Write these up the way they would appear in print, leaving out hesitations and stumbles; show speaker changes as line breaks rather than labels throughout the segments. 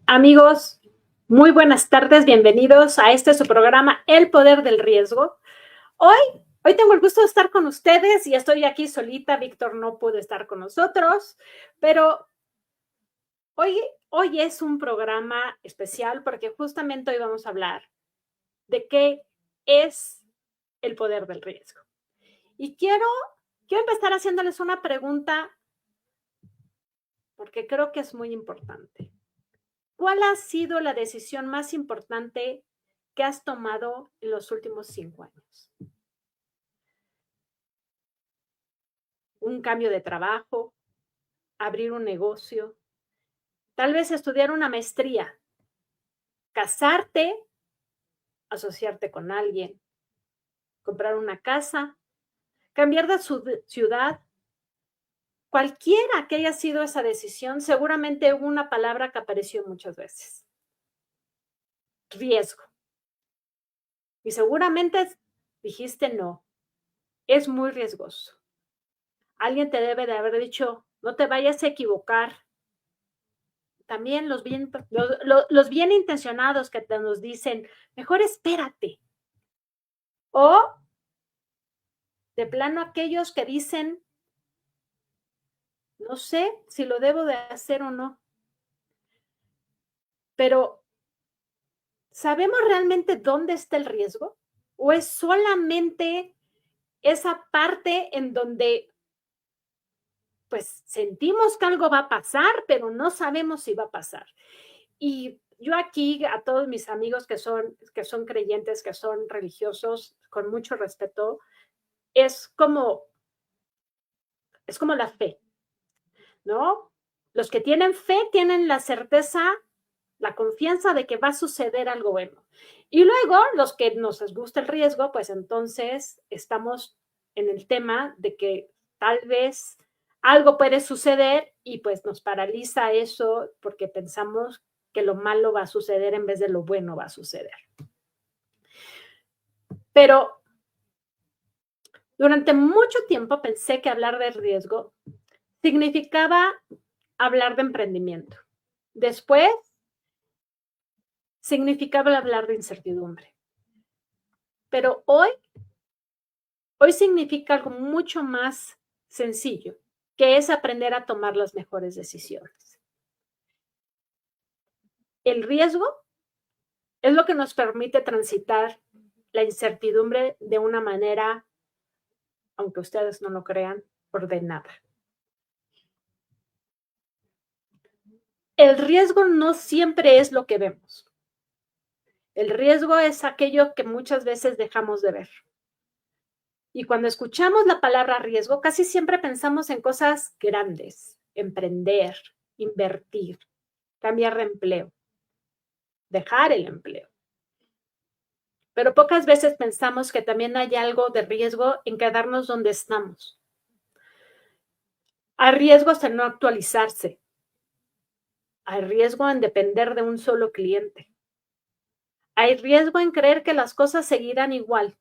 Amigos, muy buenas tardes, bienvenidos a su programa El Poder del Riesgo. Hoy tengo el gusto de estar con ustedes y estoy aquí solita. Víctor no pudo estar con nosotros, pero hoy es un programa especial porque justamente hoy vamos a hablar de qué es el poder del riesgo. Y quiero empezar haciéndoles una pregunta porque creo que es muy importante. ¿Cuál ha sido la decisión más importante que has tomado en los últimos 5 años? Un cambio de trabajo, abrir un negocio, tal vez estudiar una maestría, casarte, asociarte con alguien, comprar una casa, cambiar de ciudad. Cualquiera que haya sido esa decisión, seguramente hubo una palabra que apareció muchas veces. Riesgo. Y seguramente dijiste no, es muy riesgoso. Alguien te debe de haber dicho, no te vayas a equivocar. También los bien intencionados que nos dicen, mejor espérate. O de plano aquellos que dicen, no sé si lo debo de hacer o no. Pero, ¿sabemos realmente dónde está el riesgo? ¿O es solamente esa parte en donde pues sentimos que algo va a pasar, pero no sabemos si va a pasar? Y yo aquí a todos mis amigos que son creyentes, que son religiosos, con mucho respeto, es como la fe, ¿no? Los que tienen fe tienen la certeza, la confianza de que va a suceder algo bueno. Y luego, los que nos gusta el riesgo, pues entonces estamos en el tema de que tal vez algo puede suceder y pues nos paraliza eso porque pensamos que lo malo va a suceder en vez de lo bueno va a suceder. Pero durante mucho tiempo pensé que hablar de riesgo significaba hablar de emprendimiento. Después, significaba hablar de incertidumbre. Pero hoy significa algo mucho más sencillo, que es aprender a tomar las mejores decisiones. El riesgo es lo que nos permite transitar la incertidumbre de una manera, aunque ustedes no lo crean, ordenada. El riesgo no siempre es lo que vemos. El riesgo es aquello que muchas veces dejamos de ver. Y cuando escuchamos la palabra riesgo, casi siempre pensamos en cosas grandes, emprender, invertir, cambiar de empleo, dejar el empleo. Pero pocas veces pensamos que también hay algo de riesgo en quedarnos donde estamos. Hay riesgos en no actualizarse. Hay riesgo en depender de un solo cliente. Hay riesgo en creer que las cosas seguirán igual.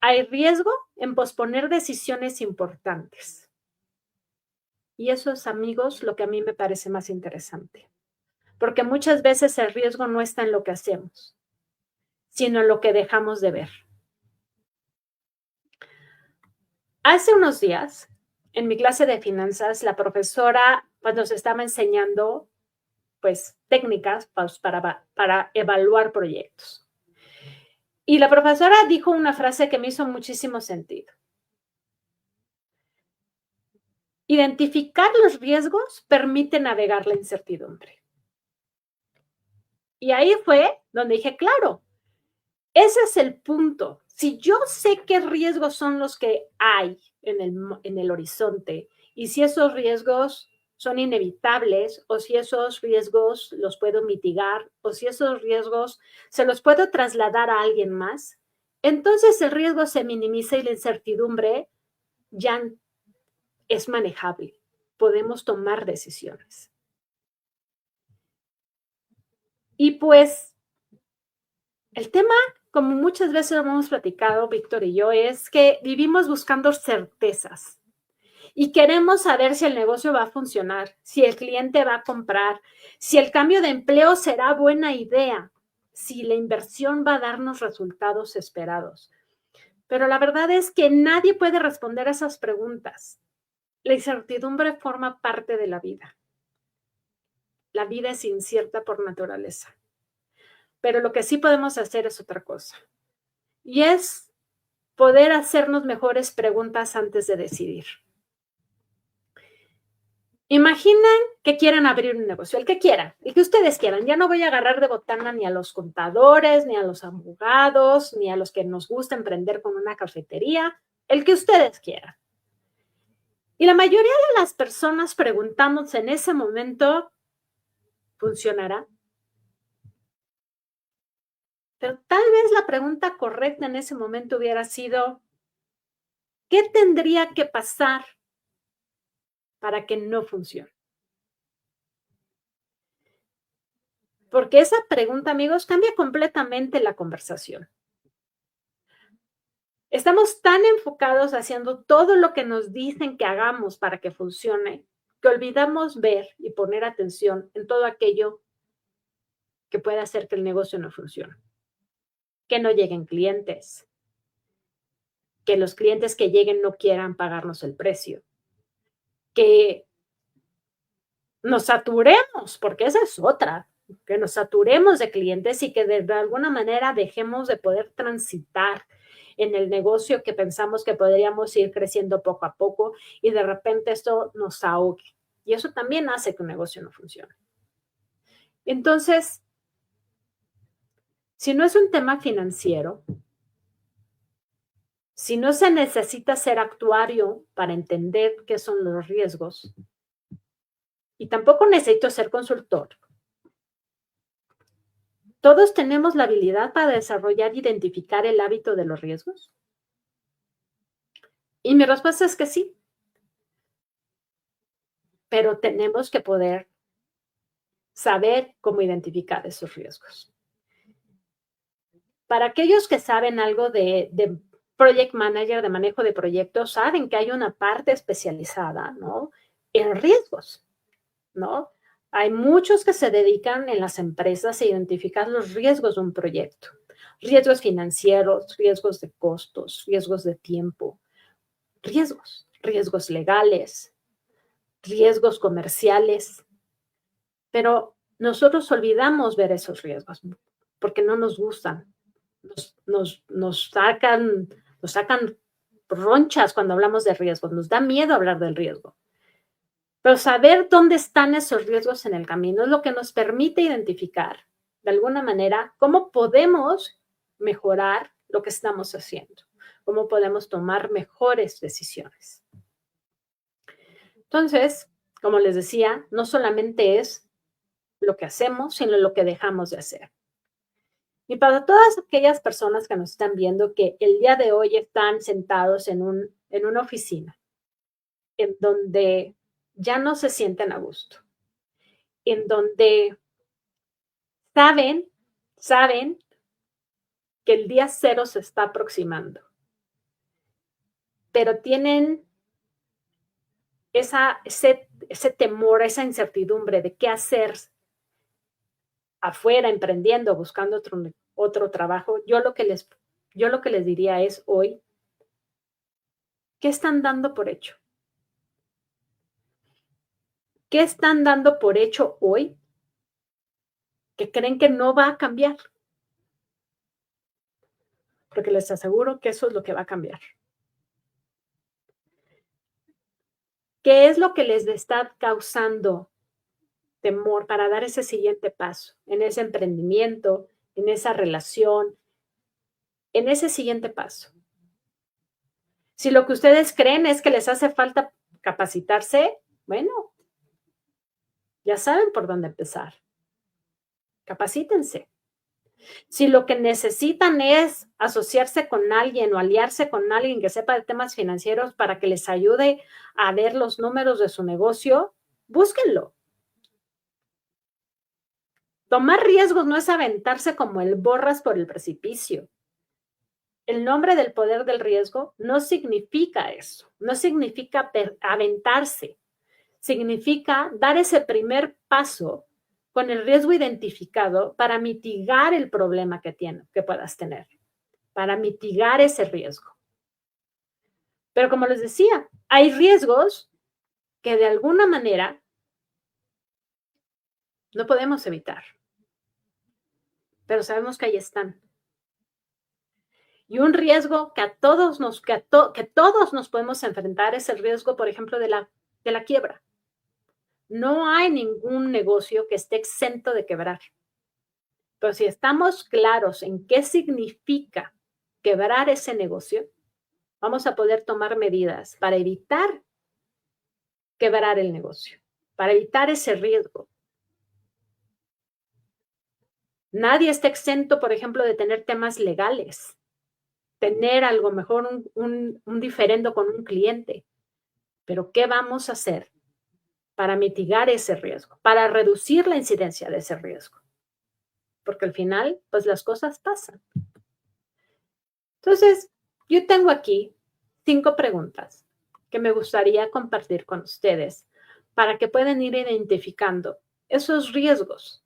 Hay riesgo en posponer decisiones importantes. Y eso es, amigos, lo que a mí me parece más interesante. Porque muchas veces el riesgo no está en lo que hacemos, sino en lo que dejamos de ver. Hace unos días, en mi clase de finanzas, la profesora pues, nos estaba enseñando pues, técnicas para evaluar proyectos. Y la profesora dijo una frase que me hizo muchísimo sentido. Identificar los riesgos permite navegar la incertidumbre. Y ahí fue donde dije, claro, ese es el punto. Si yo sé qué riesgos son los que hay en el horizonte y si esos riesgos son inevitables o si esos riesgos los puedo mitigar o si esos riesgos se los puedo trasladar a alguien más, entonces el riesgo se minimiza y la incertidumbre ya es manejable. Podemos tomar decisiones. Y pues el tema como muchas veces lo hemos platicado, Víctor y yo, es que vivimos buscando certezas y queremos saber si el negocio va a funcionar, si el cliente va a comprar, si el cambio de empleo será buena idea, si la inversión va a darnos resultados esperados. Pero la verdad es que nadie puede responder a esas preguntas. La incertidumbre forma parte de la vida. La vida es incierta por naturaleza. Pero lo que sí podemos hacer es otra cosa. Y es poder hacernos mejores preguntas antes de decidir. Imaginen que quieren abrir un negocio, el que quieran, el que ustedes quieran. Ya no voy a agarrar de botana ni a los contadores, ni a los abogados, ni a los que nos gusta emprender con una cafetería, el que ustedes quieran. Y la mayoría de las personas preguntamos en ese momento, ¿funcionará? Pero tal vez la pregunta correcta en ese momento hubiera sido, ¿qué tendría que pasar para que no funcione? Porque esa pregunta, amigos, cambia completamente la conversación. Estamos tan enfocados haciendo todo lo que nos dicen que hagamos para que funcione, que olvidamos ver y poner atención en todo aquello que puede hacer que el negocio no funcione. Que no lleguen clientes, que los clientes que lleguen no quieran pagarnos el precio, que nos saturemos, porque esa es otra, que nos saturemos de clientes y que de alguna manera dejemos de poder transitar en el negocio que pensamos que podríamos ir creciendo poco a poco y de repente esto nos ahogue. Y eso también hace que un negocio no funcione. Entonces, si no es un tema financiero, si no se necesita ser actuario para entender qué son los riesgos, y tampoco necesito ser consultor, ¿todos tenemos la habilidad para desarrollar e identificar el hábito de los riesgos? Y mi respuesta es que sí. Pero tenemos que poder saber cómo identificar esos riesgos. Para aquellos que saben algo de project manager, de manejo de proyectos, saben que hay una parte especializada, ¿no?, en riesgos, ¿no? Hay muchos que se dedican en las empresas a identificar los riesgos de un proyecto. Riesgos financieros, riesgos de costos, riesgos de tiempo, riesgos legales, riesgos comerciales. Pero nosotros olvidamos ver esos riesgos porque no nos gustan. Nos sacan ronchas cuando hablamos de riesgos, nos da miedo hablar del riesgo. Pero saber dónde están esos riesgos en el camino es lo que nos permite identificar, de alguna manera, cómo podemos mejorar lo que estamos haciendo, cómo podemos tomar mejores decisiones. Entonces, como les decía, no solamente es lo que hacemos, sino lo que dejamos de hacer. Y para todas aquellas personas que nos están viendo que el día de hoy están sentados en una oficina, en donde ya no se sienten a gusto, en donde saben que el día cero se está aproximando, pero tienen ese temor, esa incertidumbre de qué hacer afuera, emprendiendo, buscando otro trabajo. Yo lo que les diría es hoy, ¿qué están dando por hecho? ¿Qué están dando por hecho hoy que creen que no va a cambiar? Porque les aseguro que eso es lo que va a cambiar. ¿Qué es lo que les está causando temor para dar ese siguiente paso en ese emprendimiento, en esa relación, en ese siguiente paso? Si lo que ustedes creen es que les hace falta capacitarse, bueno, ya saben por dónde empezar. Capacítense. Si lo que necesitan es asociarse con alguien o aliarse con alguien que sepa de temas financieros para que les ayude a ver los números de su negocio, búsquenlo. Tomar riesgos no es aventarse como el borras por el precipicio. el nombre del poder del riesgo no significa eso, no significa aventarse, significa dar ese primer paso con el riesgo identificado para mitigar el problema que puedas tener, para mitigar ese riesgo. Pero como les decía, hay riesgos que de alguna manera no podemos evitar, pero sabemos que ahí están. Y un riesgo que todos nos podemos enfrentar es el riesgo, por ejemplo, de la quiebra. No hay ningún negocio que esté exento de quebrar. Pero si estamos claros en qué significa quebrar ese negocio, vamos a poder tomar medidas para evitar quebrar el negocio, para evitar ese riesgo. Nadie está exento, por ejemplo, de tener temas legales, tener algo mejor un diferendo con un cliente. Pero ¿qué vamos a hacer para mitigar ese riesgo, para reducir la incidencia de ese riesgo? Porque al final, pues las cosas pasan. Entonces, yo tengo aquí 5 preguntas que me gustaría compartir con ustedes para que puedan ir identificando esos riesgos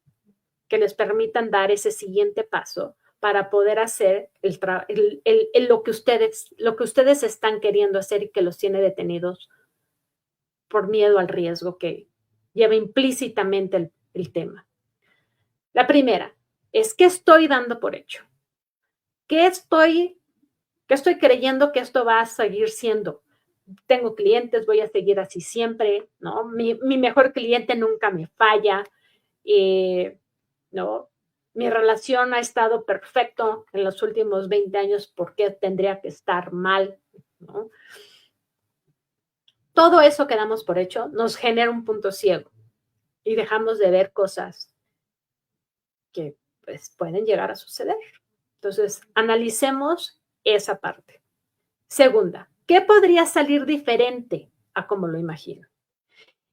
que les permitan dar ese siguiente paso para poder hacer lo que ustedes están queriendo hacer y que los tiene detenidos por miedo al riesgo que lleva implícitamente el tema. La primera es, ¿qué estoy dando por hecho? ¿Qué estoy creyendo que esto va a seguir siendo? Tengo clientes, voy a seguir así siempre, ¿no? Mi mejor cliente nunca me falla, ¿no? Mi relación ha estado perfecto en los últimos 20 años, ¿por qué tendría que estar mal? ¿No? Todo eso que damos por hecho nos genera un punto ciego y dejamos de ver cosas que pues, pueden llegar a suceder. Entonces, analicemos esa parte. Segunda, ¿qué podría salir diferente a como lo imagino?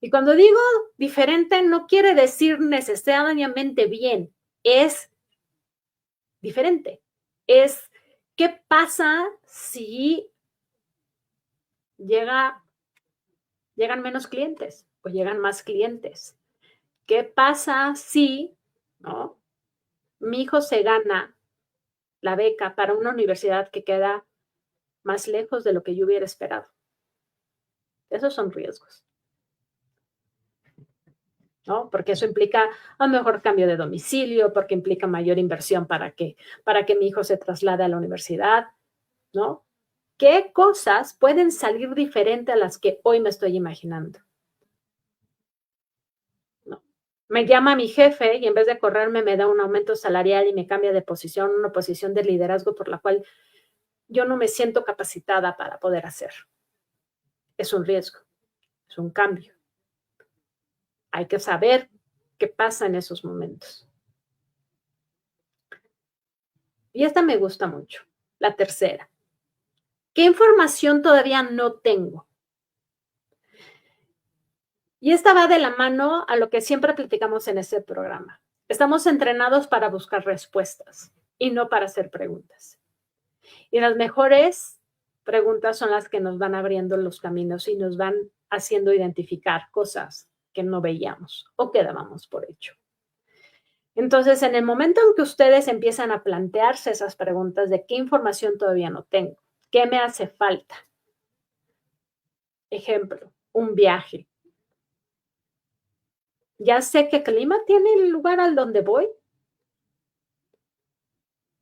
Y cuando digo diferente, no quiere decir necesariamente bien, es diferente. Es, ¿qué pasa si llegan menos clientes o llegan más clientes? ¿Qué pasa si, ¿no? Mi hijo se gana la beca para una universidad que queda más lejos de lo que yo hubiera esperado? Esos son riesgos, ¿no? Porque eso implica a lo mejor cambio de domicilio, porque implica mayor inversión para que mi hijo se traslade a la universidad, ¿no? ¿Qué cosas pueden salir diferente a las que hoy me estoy imaginando? ¿No? Me llama mi jefe y en vez de correrme me da un aumento salarial y me cambia de posición, una posición de liderazgo por la cual yo no me siento capacitada para poder hacer. Es un riesgo, es un cambio. Hay que saber qué pasa en esos momentos. Y esta me gusta mucho. La tercera. ¿Qué información todavía no tengo? Y esta va de la mano a lo que siempre platicamos en este programa. Estamos entrenados para buscar respuestas y no para hacer preguntas. Y las mejores preguntas son las que nos van abriendo los caminos y nos van haciendo identificar cosas que no veíamos o que dábamos por hecho. Entonces, en el momento en que ustedes empiezan a plantearse esas preguntas de qué información todavía no tengo, qué me hace falta. Ejemplo, un viaje. Ya sé qué clima tiene el lugar al donde voy.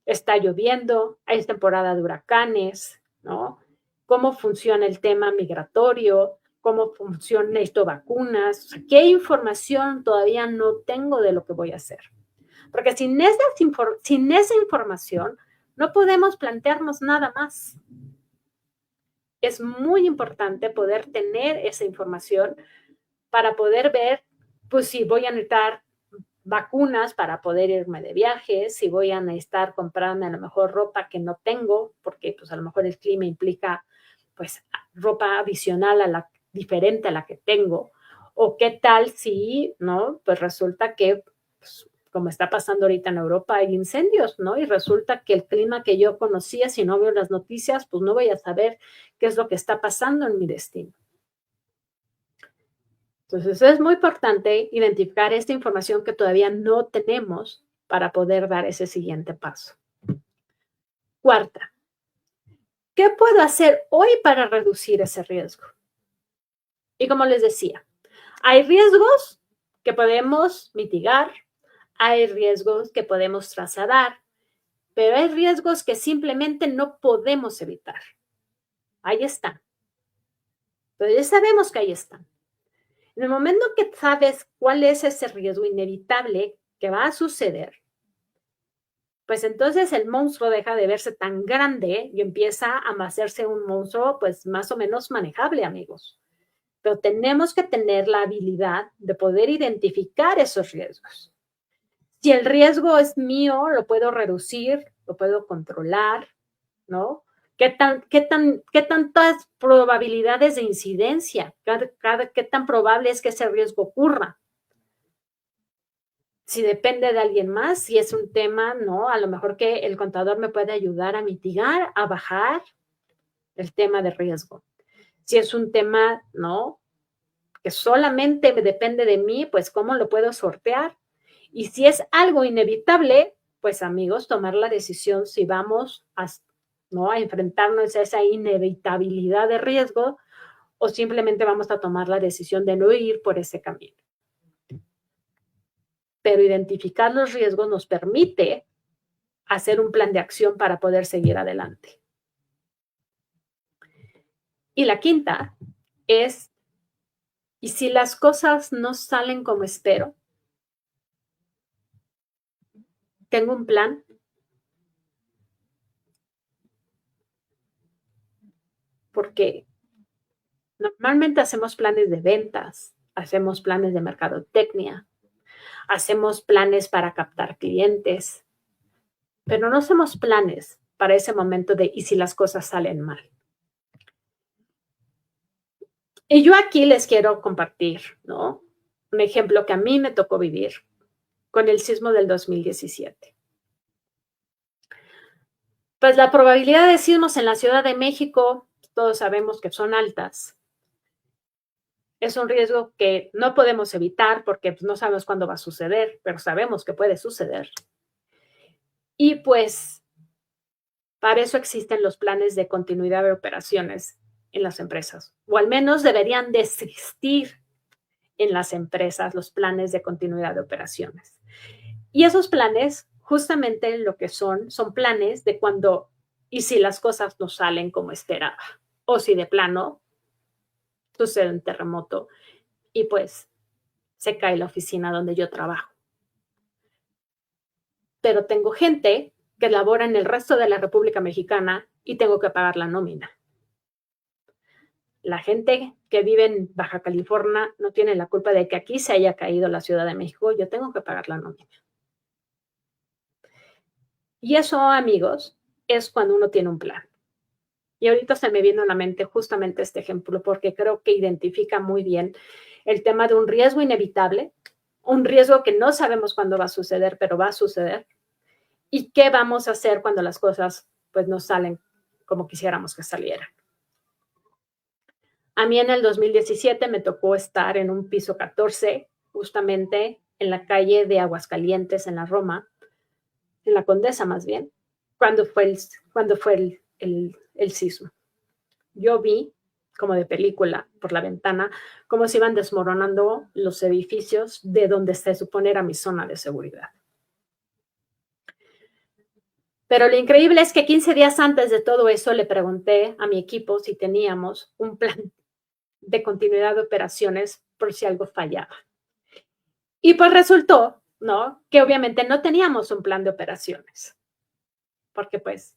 Está lloviendo, hay temporada de huracanes, ¿no? ¿Cómo funciona el tema migratorio? ¿Cómo funciona, necesito vacunas? O sea, ¿qué información todavía no tengo de lo que voy a hacer? Porque sin esa información no podemos plantearnos nada más. Es muy importante poder tener esa información para poder ver, pues si voy a necesitar vacunas para poder irme de viaje, si voy a necesitar comprarme a lo mejor ropa que no tengo, porque pues a lo mejor el clima implica pues ropa adicional diferente a la que tengo, o qué tal si, ¿no? Pues resulta que pues, como está pasando ahorita en Europa, hay incendios, ¿no? Y resulta que el clima que yo conocía, si no veo las noticias, pues no voy a saber qué es lo que está pasando en mi destino. Entonces, es muy importante identificar esta información que todavía no tenemos para poder dar ese siguiente paso. Cuarta, ¿qué puedo hacer hoy para reducir ese riesgo? Y como les decía, hay riesgos que podemos mitigar, hay riesgos que podemos trasladar, pero hay riesgos que simplemente no podemos evitar. Ahí están. Pero ya sabemos que ahí están. En el momento que sabes cuál es ese riesgo inevitable que va a suceder, pues entonces el monstruo deja de verse tan grande y empieza a hacerse un monstruo pues más o menos manejable, amigos. Pero tenemos que tener la habilidad de poder identificar esos riesgos. Si el riesgo es mío, lo puedo reducir, lo puedo controlar, ¿no? ¿Qué tantas probabilidades de incidencia? ¿Qué tan probable es que ese riesgo ocurra? Si depende de alguien más, si es un tema, ¿no? A lo mejor que el contador me puede ayudar a mitigar, a bajar el tema de riesgo. Si es un tema, ¿no? Que solamente depende de mí, pues ¿cómo lo puedo sortear? Y si es algo inevitable, pues amigos, tomar la decisión si vamos a, ¿no? a enfrentarnos a esa inevitabilidad de riesgo o simplemente vamos a tomar la decisión de no ir por ese camino. Pero identificar los riesgos nos permite hacer un plan de acción para poder seguir adelante. Y la quinta es, ¿y si las cosas no salen como espero? ¿Tengo un plan? Porque normalmente hacemos planes de ventas, hacemos planes de mercadotecnia, hacemos planes para captar clientes, pero no hacemos planes para ese momento de ¿y si las cosas salen mal? Y yo aquí les quiero compartir, ¿no? Un ejemplo que a mí me tocó vivir con el sismo del 2017. Pues la probabilidad de sismos en la Ciudad de México, todos sabemos que son altas. Es un riesgo que no podemos evitar porque pues, no sabemos cuándo va a suceder, pero sabemos que puede suceder. Y pues para eso existen los planes de continuidad de operaciones en las empresas, o al menos deberían de existir en las empresas los planes de continuidad de operaciones. Y esos planes, justamente lo que son planes de cuando y si las cosas no salen como esperaba, o si de plano sucede un terremoto y pues se cae la oficina donde yo trabajo. Pero tengo gente que labora en el resto de la República Mexicana y tengo que pagar la nómina. La gente que vive en Baja California no tiene la culpa de que aquí se haya caído la Ciudad de México, yo tengo que pagar la nómina. Y eso, amigos, es cuando uno tiene un plan. Y ahorita se me vino a la mente justamente este ejemplo porque creo que identifica muy bien el tema de un riesgo inevitable, un riesgo que no sabemos cuándo va a suceder, pero va a suceder. ¿Y qué vamos a hacer cuando las cosas pues no salen como quisiéramos que salieran? A mí en el 2017 me tocó estar en un piso 14, justamente en la calle de Aguascalientes, en la Roma, en la Condesa más bien, cuando fue el sismo. Yo vi, como de película, por la ventana, cómo se iban desmoronando los edificios de donde se supone era mi zona de seguridad. Pero lo increíble es que 15 días antes de todo eso le pregunté a mi equipo si teníamos un plan de continuidad de operaciones por si algo fallaba. Y pues resultó, ¿no? Que obviamente no teníamos un plan de operaciones, porque pues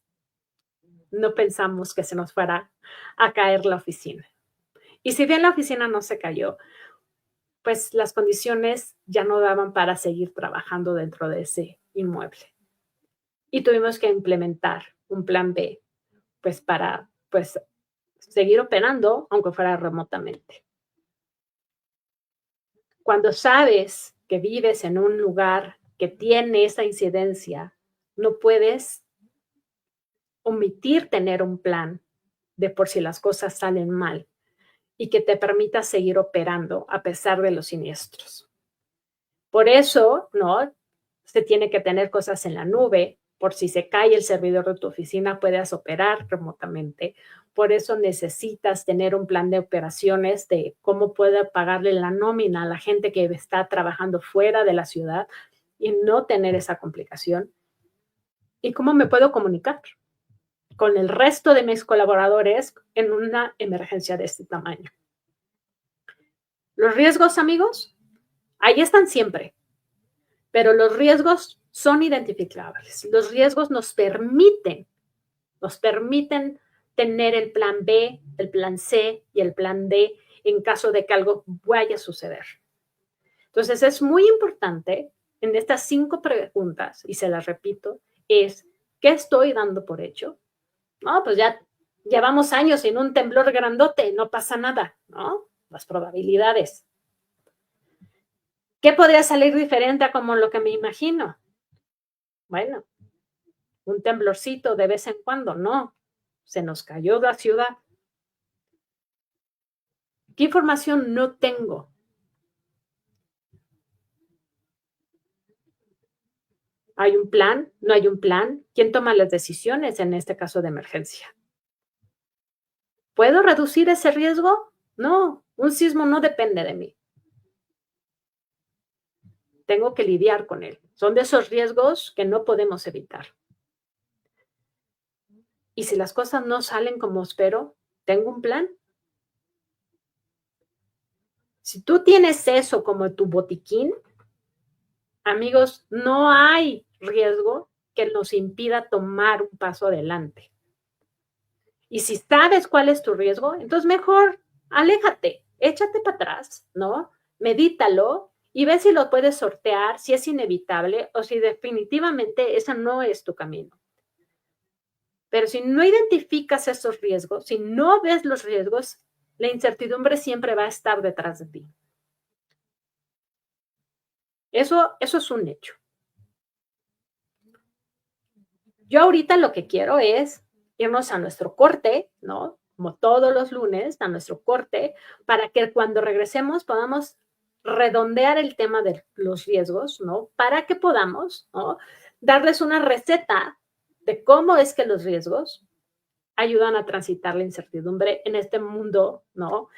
no pensamos que se nos fuera a caer la oficina. Y si bien la oficina no se cayó, pues las condiciones ya no daban para seguir trabajando dentro de ese inmueble. Y tuvimos que implementar un plan B, pues para pues seguir operando, aunque fuera remotamente. Cuando sabes que vives en un lugar que tiene esa incidencia, no puedes omitir tener un plan de por si las cosas salen mal y que te permita seguir operando a pesar de los siniestros. Por eso, ¿no? Se tiene que tener cosas en la nube. Por si se cae el servidor de tu oficina, puedas operar remotamente. Por eso necesitas tener un plan de operaciones de cómo puede pagarle la nómina a la gente que está trabajando fuera de la ciudad y no tener esa complicación. ¿Y cómo me puedo comunicar con el resto de mis colaboradores en una emergencia de este tamaño? Los riesgos, amigos, ahí están siempre, pero los riesgos son identificables. Los riesgos nos permiten tener el plan B, el plan C y el plan D en caso de que algo vaya a suceder. Entonces, es muy importante en estas 5 preguntas, y se las repito, es, ¿qué estoy dando por hecho? No, pues ya llevamos años en un temblor grandote, no pasa nada, ¿no? Las probabilidades. ¿Qué podría salir diferente a como lo que me imagino? Bueno, un temblorcito de vez en cuando, no. Se nos cayó la ciudad. ¿Qué información no tengo? ¿Hay un plan? ¿No hay un plan? ¿Quién toma las decisiones en este caso de emergencia? ¿Puedo reducir ese riesgo? No, un sismo no depende de mí. Tengo que lidiar con él. Son de esos riesgos que no podemos evitar. Y si las cosas no salen como espero, ¿tengo un plan? Si tú tienes eso como tu botiquín, amigos, no hay riesgo que nos impida tomar un paso adelante. Y si sabes cuál es tu riesgo, entonces mejor aléjate, échate para atrás, ¿no? Medítalo y ve si lo puedes sortear, si es inevitable o si definitivamente ese no es tu camino. Pero si no identificas esos riesgos, si no ves los riesgos, la incertidumbre siempre va a estar detrás de ti. Eso es un hecho. Yo ahorita lo que quiero es irnos a nuestro corte, ¿no? Como todos los lunes, a nuestro corte, para que cuando regresemos podamos redondear el tema de los riesgos, ¿no? Para que podamos, ¿no? Darles una receta de cómo es que los riesgos ayudan a transitar la incertidumbre en este mundo, ¿no?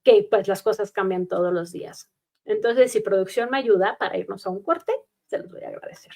Que pues las cosas cambian todos los días. Entonces, si producción me ayuda para irnos a un corte, se los voy a agradecer.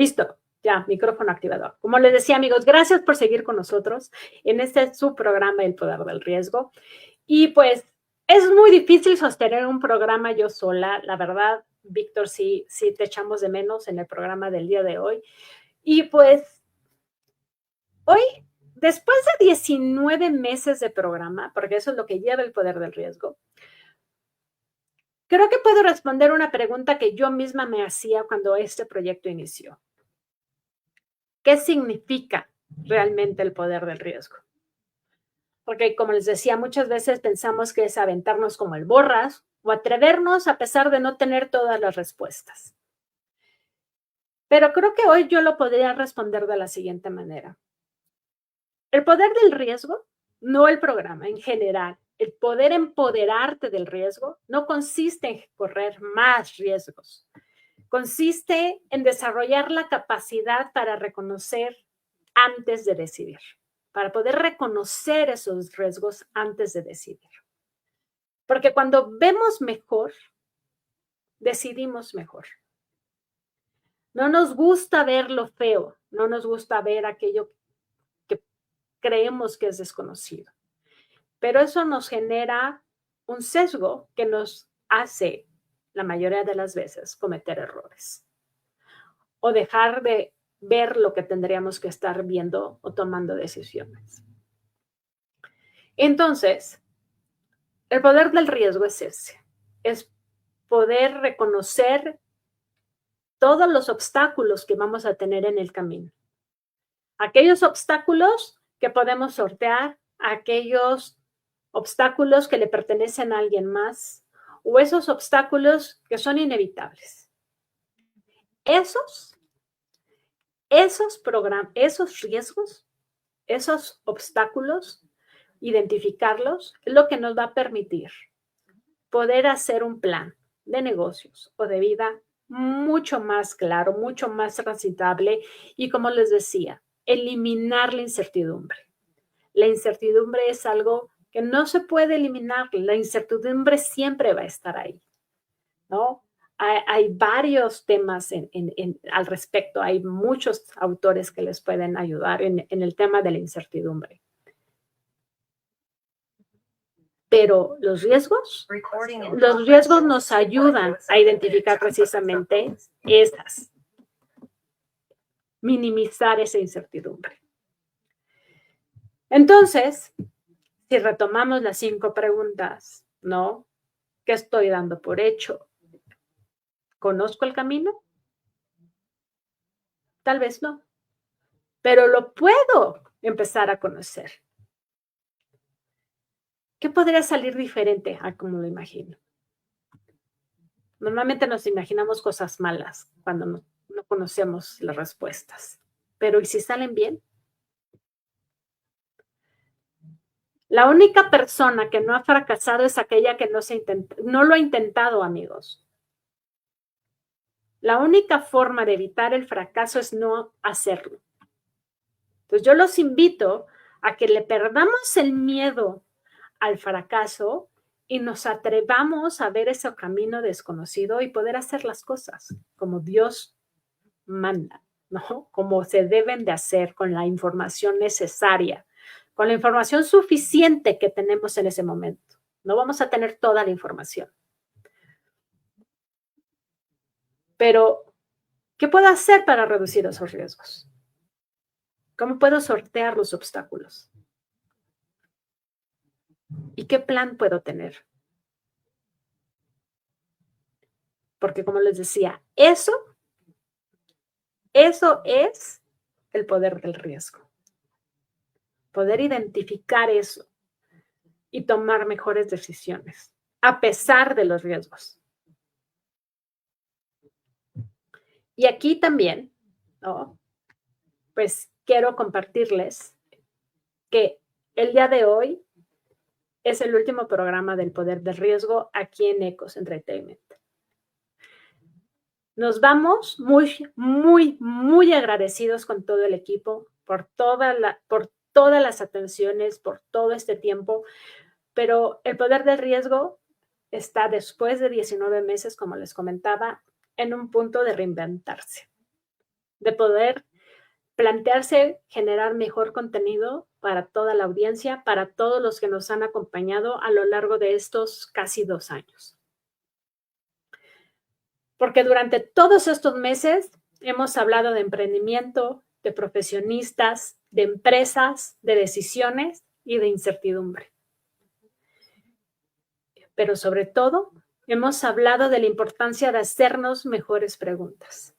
Listo, ya, micrófono activado. Como les decía, amigos, gracias por seguir con nosotros en este su programa El Poder del Riesgo. Y pues es muy difícil sostener un programa yo sola, la verdad, Víctor, sí te echamos de menos en el programa del día de hoy. Y pues hoy, después de 19 meses de programa, porque eso es lo que lleva El Poder del Riesgo, creo que puedo responder una pregunta que yo misma me hacía cuando este proyecto inició. ¿Qué significa realmente el poder del riesgo? Porque, como les decía, muchas veces pensamos que es aventarnos como el borras o atrevernos a pesar de no tener todas las respuestas. Pero creo que hoy yo lo podría responder de la siguiente manera. El poder del riesgo, no el programa en general, el poder empoderarte del riesgo no consiste en correr más riesgos. Consiste en desarrollar la capacidad para reconocer antes de decidir, para poder reconocer esos riesgos antes de decidir. Porque cuando vemos mejor, decidimos mejor. No nos gusta ver lo feo, no nos gusta ver aquello que creemos que es desconocido. Pero eso nos genera un sesgo que nos hace, la mayoría de las veces, cometer errores o dejar de ver lo que tendríamos que estar viendo o tomando decisiones. Entonces, el poder del riesgo es ese, es poder reconocer todos los obstáculos que vamos a tener en el camino. Aquellos obstáculos que podemos sortear, aquellos obstáculos que le pertenecen a alguien más o esos obstáculos que son inevitables. Esos esos riesgos, esos obstáculos, identificarlos, es lo que nos va a permitir poder hacer un plan de negocios o de vida mucho más claro, mucho más transitable y, como les decía, eliminar la incertidumbre. La incertidumbre es algo que no se puede eliminar, la incertidumbre siempre va a estar ahí, ¿no? Hay varios temas al respecto, hay muchos autores que les pueden ayudar en el tema de la incertidumbre. Pero los riesgos nos ayudan a identificar precisamente minimizar esa incertidumbre. Entonces, si retomamos las 5 preguntas, ¿no? ¿Qué estoy dando por hecho? ¿Conozco el camino? Tal vez no, pero lo puedo empezar a conocer. ¿Qué podría salir diferente a como lo imagino? Normalmente nos imaginamos cosas malas cuando no conocemos las respuestas, pero ¿y si salen bien? La única persona que no ha fracasado es aquella que no lo ha intentado, amigos. La única forma de evitar el fracaso es no hacerlo. Entonces, yo los invito a que le perdamos el miedo al fracaso y nos atrevamos a ver ese camino desconocido y poder hacer las cosas como Dios manda, ¿no? Como se deben de hacer, con la información necesaria, con la información suficiente que tenemos en ese momento. No vamos a tener toda la información. Pero, ¿qué puedo hacer para reducir esos riesgos? ¿Cómo puedo sortear los obstáculos? ¿Y qué plan puedo tener? Porque, como les decía, eso es el poder del riesgo. Poder identificar eso y tomar mejores decisiones, a pesar de los riesgos. Y aquí también, ¿no? Pues quiero compartirles que el día de hoy es el último programa del poder del riesgo aquí en Ecos Entertainment. Nos vamos muy agradecidos con todo el equipo por todas las atenciones, por todo este tiempo, pero el poder del riesgo está después de 19 meses, como les comentaba, en un punto de reinventarse, de poder plantearse generar mejor contenido para toda la audiencia, para todos los que nos han acompañado a lo largo de estos casi 2 años. Porque durante todos estos meses hemos hablado de emprendimiento, de profesionistas, de empresas, de decisiones y de incertidumbre. Pero sobre todo, hemos hablado de la importancia de hacernos mejores preguntas.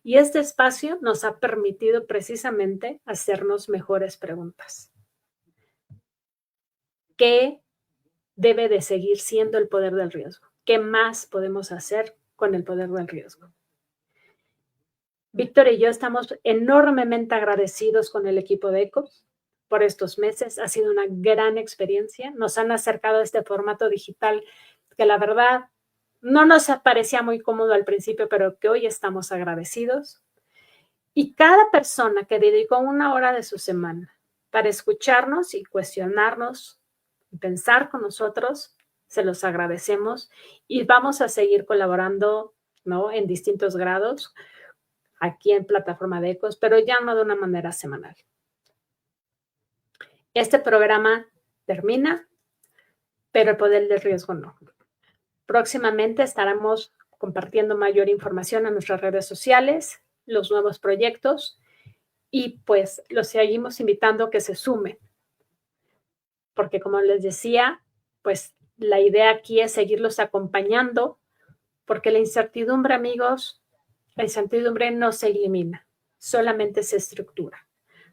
Y este espacio nos ha permitido precisamente hacernos mejores preguntas. ¿Qué debe de seguir siendo el poder del riesgo? ¿Qué más podemos hacer con el poder del riesgo? Víctor y yo estamos enormemente agradecidos con el equipo de Ecos por estos meses. Ha sido una gran experiencia. Nos han acercado a este formato digital que la verdad no nos parecía muy cómodo al principio, pero que hoy estamos agradecidos. Y cada persona que dedicó 1 hora de su semana para escucharnos y cuestionarnos y pensar con nosotros, se los agradecemos y vamos a seguir colaborando, ¿no? En distintos grados aquí en Plataforma de Ecos, pero ya no de una manera semanal. Este programa termina, pero el poder del riesgo no. Próximamente estaremos compartiendo mayor información en nuestras redes sociales, los nuevos proyectos, y pues los seguimos invitando a que se sumen. Porque como les decía, pues la idea aquí es seguirlos acompañando, porque la incertidumbre, amigos, la incertidumbre no se elimina, solamente se estructura.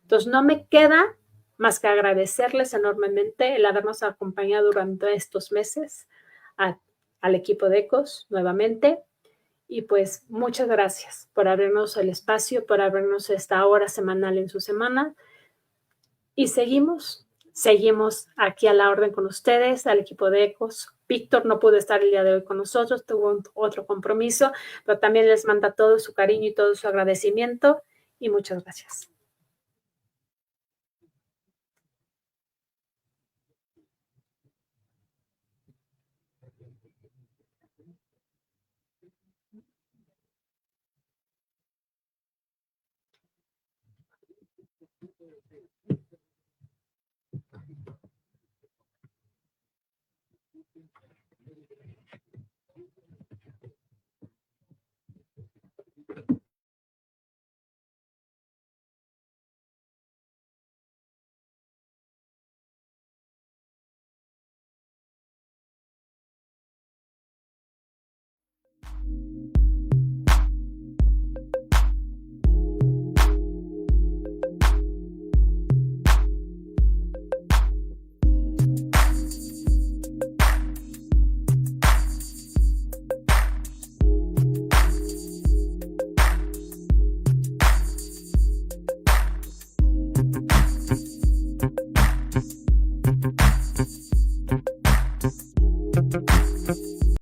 Entonces, no me queda más que agradecerles enormemente el habernos acompañado durante estos meses al equipo de Ecos nuevamente Y pues muchas gracias por abrirnos el espacio, por abrirnos esta hora semanal en su semana. Y seguimos aquí a la orden con ustedes, al equipo de Ecos. Víctor no pudo estar el día de hoy con nosotros, tuvo otro compromiso, pero también les manda todo su cariño y todo su agradecimiento. Y muchas gracias.